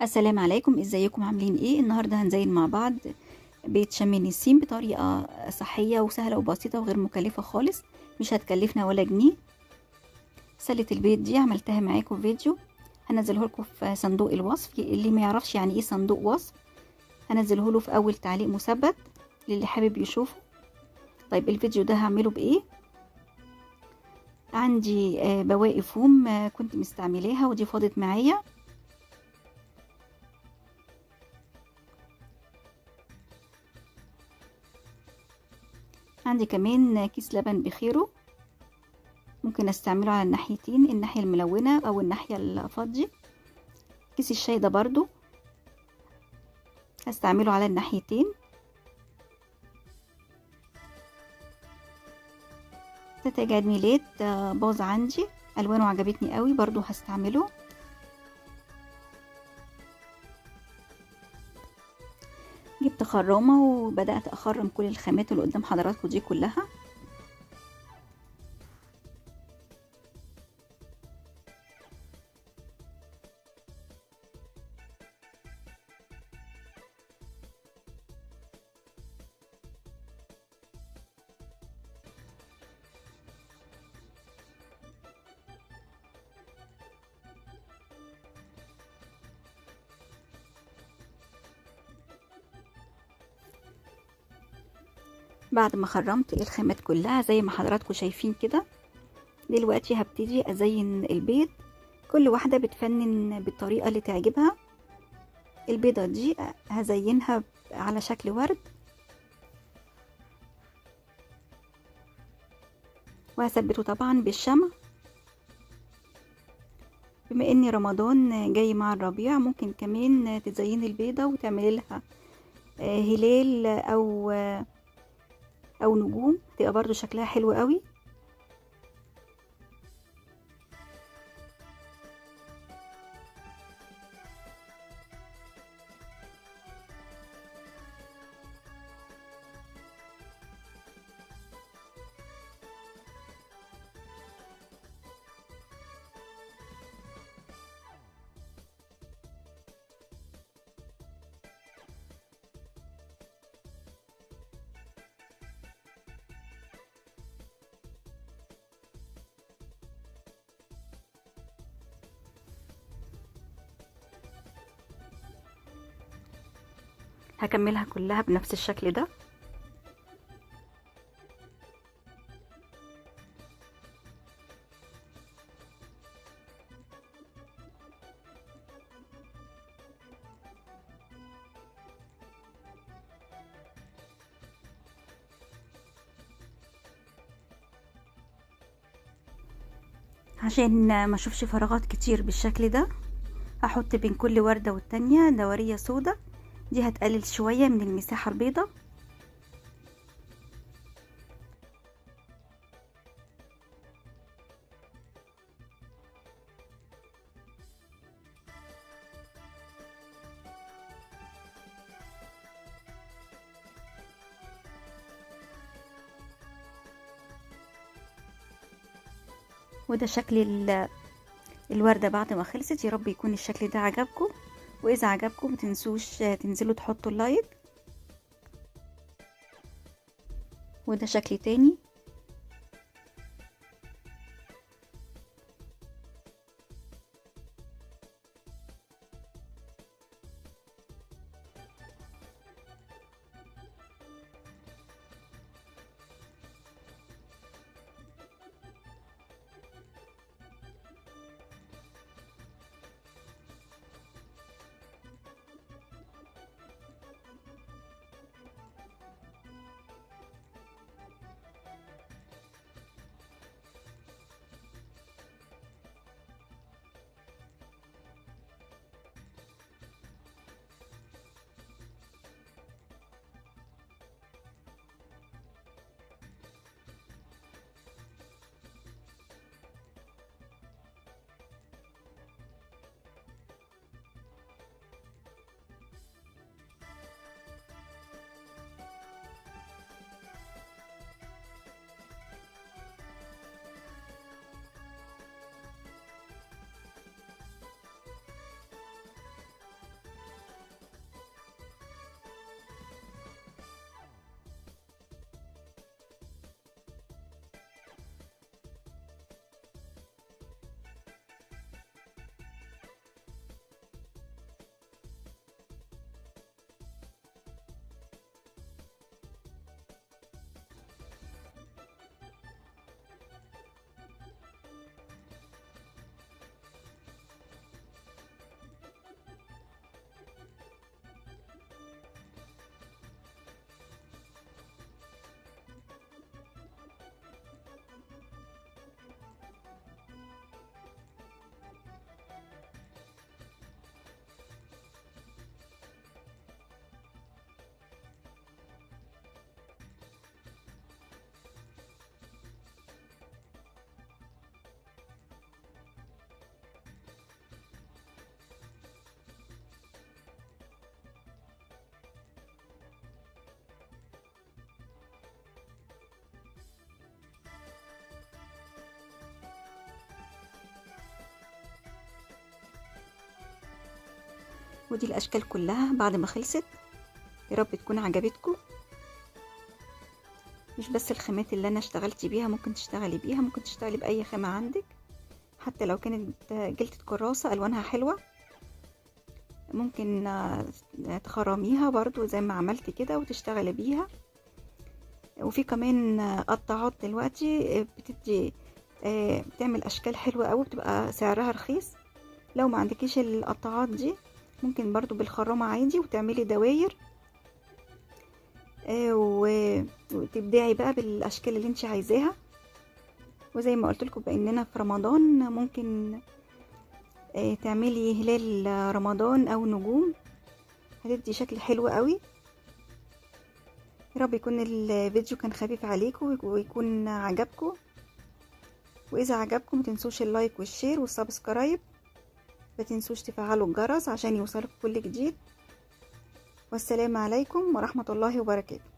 السلام عليكم، ازيكم عاملين ايه؟ النهارده هنزين مع بعض بيت شم النسيم بطريقه صحيه وسهله وبسيطه وغير مكلفه خالص. مش هتكلفنا ولا جنيه. سله البيت دي عملتها معاكم فيديو، هنزله لكم في صندوق الوصف. اللي ما يعرفش يعني ايه صندوق وصف هنزله له في اول تعليق مثبت للي حابب يشوفه. طيب الفيديو ده هعمله بايه؟ عندي بواقي فوم كنت مستعملاها ودي فاضت معايا. عندي كمان كيس لبن بخيره، ممكن استعمله على الناحيتين، الناحية الملونة او الناحية الفاضية. كيس الشاي ده برضو هستعمله على الناحيتين. ده تاج عيد ميلاد باظ عندي، الوانه عجبتني قوي، برضو هستعمله. جبت خرامة وبدأت اخرم كل الخامات اللي قدام حضراتكم دي كلها. بعد ما خرمت الخامات كلها زي ما حضراتكم شايفين كده، دلوقتي هبتدي ازين البيض. كل واحدة بتفنن بالطريقة اللي تعجبها. البيضة دي هزينها على شكل ورد، وهثبته طبعا بالشمع. بما ان رمضان جاي مع الربيع، ممكن كمان تزيني البيضة وتعملي لها هلال او نجوم، تبقى برضو شكلها حلو قوي. هكملها كلها بنفس الشكل ده. عشان ما اشوفش فراغات كتير بالشكل ده، هحط بين كل وردة والتانية دورية سودا، دي هتقلل شوية من المساحة البيضة. وده شكل الوردة بعد ما خلصت. يا رب يكون الشكل ده عجبكم، واذا عجبكم متنسوش تنزلوا تحطوا اللايك. وده شكل تاني. ودي الاشكال كلها بعد ما خلصت. يا رب تكون عجبتكم. مش بس الخامات اللي انا اشتغلت بيها، ممكن تشتغلي بيها، ممكن تشتغلي باي خامة عندك، حتى لو كانت جلدة كراسة الوانها حلوة ممكن تخرميها برضو زي ما عملت كده وتشتغلي بيها. وفي كمان قطاعات دلوقتي بتدي بتعمل اشكال حلوة قوي، بتبقى سعرها رخيص. لو ما عندكيش القطاعات دي ممكن برضو بالخرامة عادي وتعملي دواير وتبدعي بقى بالاشكال اللي انت عايزاها. وزي ما قلت لكم باننا في رمضان ممكن تعملي هلال رمضان او نجوم، هتدي شكل حلو قوي. يا رب يكون الفيديو كان خفيف عليكم ويكون عجبكم. واذا عجبكم متنسوش اللايك والشير والسبسكرايب، متنسوش تفعلوا الجرس عشان يوصلكم كل جديد. والسلام عليكم ورحمة الله وبركاته.